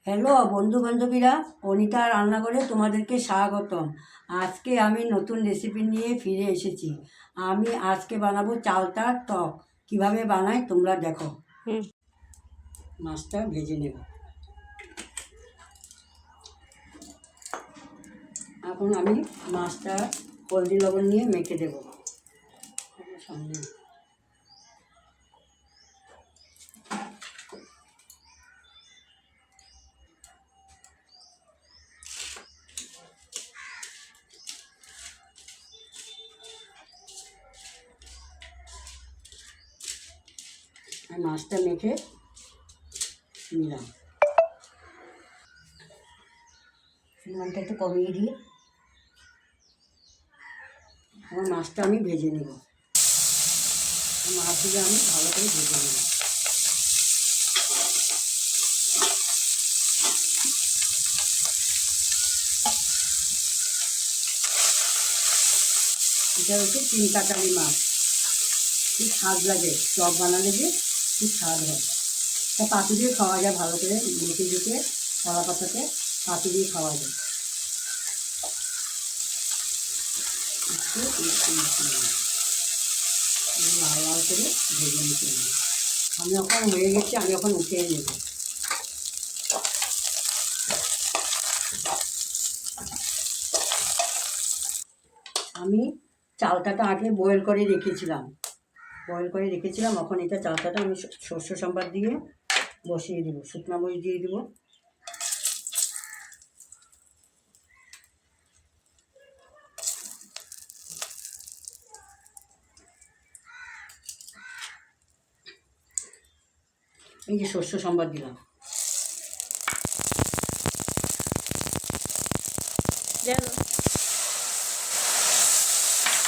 Hello বন্ধু বান্ধবীরা, অনিতা রান্নাঘরে তোমাদেরকে স্বাগতম। আজকে আমি নতুন রেসিপি নিয়ে ফিরে এসেছি। আমি আজকে বানাবো চালতার টক। কিভাবে বানাই তোমরা দেখো। মাছটা ভেজে নেব। এখন আমি মাছটা হলদি লবণ নিয়ে মেখে দেব। সামনে মাছটা মেখে নিলাম। পরিমাণটা একটু কমিয়ে দিয়ে আমার মাছটা আমি ভেজে নেব। মাছগুলো আমি ভালো করে ভেজে নেব। এটা হচ্ছে তিন কাটালি মাছ। খুব স্বাদ লাগে, টক বানালে যে খুব স্বাদ হয়। তা পাতি দিয়ে খাওয়া যায়, ভালো করে মেখে ঢুকে কলা পাতাতে পাতি দিয়ে খাওয়া যায়। লাল লাল করে ভেজে নিতে হবে। আমি এখন হয়ে গেছে, আমি এখন উঠিয়ে নেব। আমি চালটাটা আগে বয়েল করে রেখেছিলাম। এখন এটা চালটাটা আমি শস্য সম্বাদ দিয়ে বসিয়ে দেবো। শুকনো মরিচ দিয়ে দেবো। এই যে শস্য সম্বাদ দিলাম।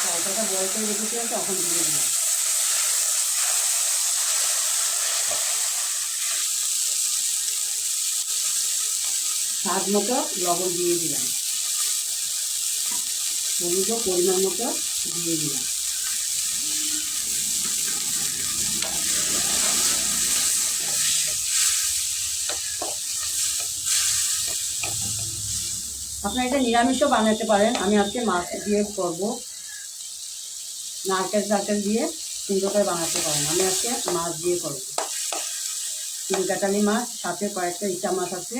চালটাটা বয়েল করে রেখেছিলাম, তখন দিয়ে দিলাম। স্বাদ মতো লবণ দিয়ে দিলাম। হলুদও পরিমাণ মতো দিয়ে দিলাম। আপনারা এটা নিরামিষও বানাতে পারেন। আমি আজকে মাছ দিয়ে করবো। নারকেল দিয়ে সুন্দর করে বানাতে পারেন। আমি আজকে মাছ দিয়ে করবো। তিন কাটালি মাছ, সাথে কয়েকটা ইচা মাছ আছে।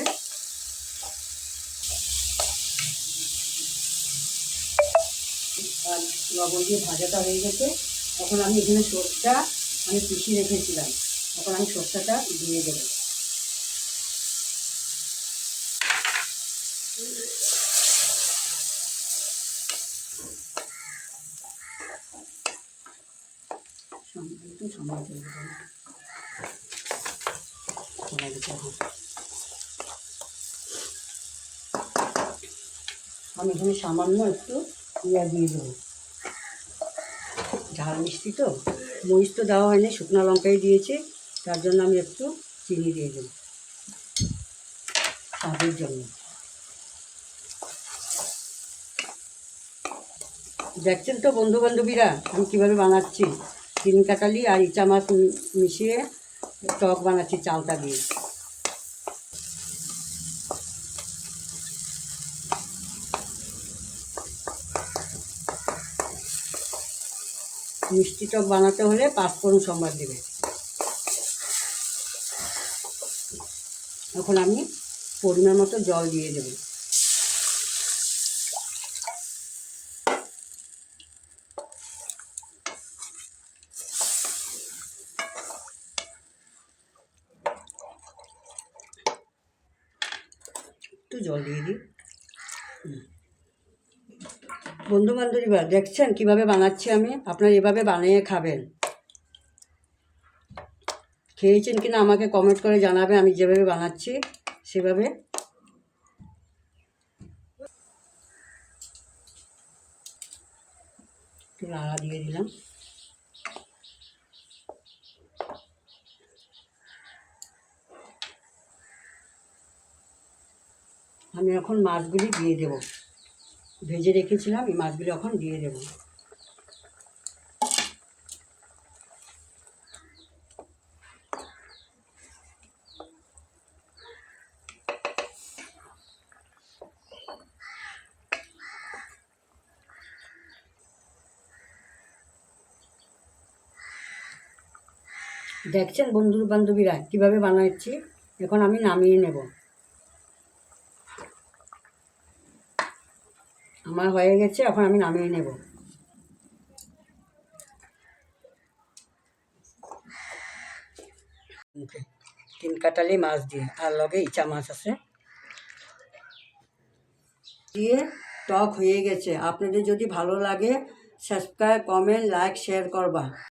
আর লবণ দিয়ে ভাজাটা হয়ে গেছে। এখন আমি এখানে সরষা আমি পিষিয়ে রেখেছিলাম। এখন আমি সরষাটা দিয়ে দেবো। একটু সময় চলে যাবে। আমি এখানে সামান্য একটু ইয়া দিয়ে দেবো। ঝাল মিষ্টি তো, মরিচ তো দেওয়া হয়নি, শুকনো লঙ্কাই দিয়েছি। তার জন্য আমি একটু চিনি দিয়ে দেবো স্বাদের জন্য। দেখছেন তো বন্ধু বান্ধবীরা আমি কীভাবে বানাচ্ছি। তিন কাটালি আর ইচা মাছ মিশিয়ে টক বানাচ্ছি চালটা দিয়ে। মিষ্টি টক বানাতে হলে পাঁচফোড়ন সম্বাদ দেবে। এখন আমি পরিমাণ মতো জল দিয়ে দেব। একটু জল দিয়ে দিই। বন্ধু বান্ধবীরা দেখছেন কিভাবে বানাচ্ছি আমি। আপনারা এভাবে বানিয়ে খাবেন। খেয়েছেন কিনা আমাকে কমেন্ট করে জানাবেন। আমি যেভাবে বানাচ্ছি সেভাবে। একটু নাড়া দিয়ে দিলাম। আমি এখন মাছগুলি দিয়ে দেব। ভেজে রেখেছিলাম, এই মাছগুলি এখন দিয়ে দেব। দেখছেন বন্ধু বান্ধবীরা কীভাবে বানাচ্ছি। এখন আমি নামিয়ে নেব। আমার হয়ে গেছে, এখন আমি নামিয়ে নেব। তিন কাটালি মাছ দিয়ে, আর লগে ইচা মাছ আছে দিয়ে টক হয়ে গেছে। আপনাদের যদি ভালো লাগে সাবস্ক্রাইব, কমেন্ট, লাইক, শেয়ার করবা।